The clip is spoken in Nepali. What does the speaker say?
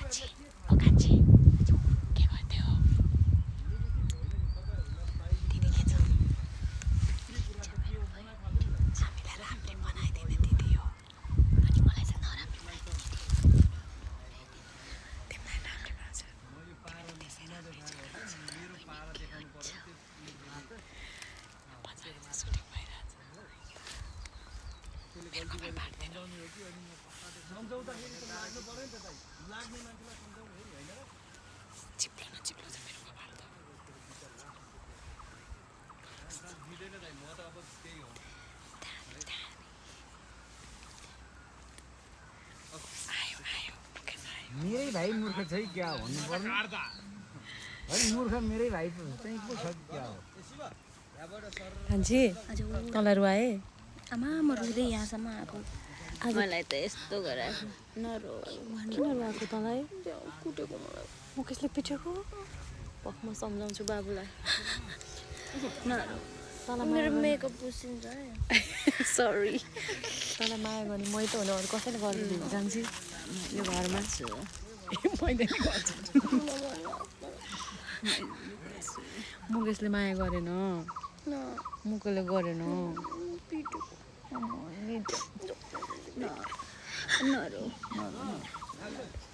कान्छी के गर्थ्यो दिदी के छ हामीलाई राम्ररी बनाइदिने दिदी हो अनि मलाई चाहिँ नराम्ररी बनाइदिने तिमीलाई राम्ररी बनाउँछ सुटिङ भइरहेछ मेरो कपाल पार्दैन चिप्लो न चिप्लो छ मेरो कपाल त आयो आयो मेरै भाइ मूर्ख छ क्या भन्नु पर्ने है मूर्ख मेरै भाइ चाहिँ को छ क्या हो कान्छी तँलाई रुवाए आमा म रुँदै यहाँसम्म आएको मलाई त यस्तो गराएको नरो किन रुवाएको तँलाई कुटेको मलाई म कसले पिटेको म सम्झाउँछु बाबुलाई नरो तँलाई मेरो मेकअप पुसिन्छ है सरी तँलाई माया गर्ने मै त हुनु अरू कसैले गरिदिनु कान्छी यो घरमा छु मैले नि गर्छु मुकेशले माया गरेन मुकेशले गरेन नरो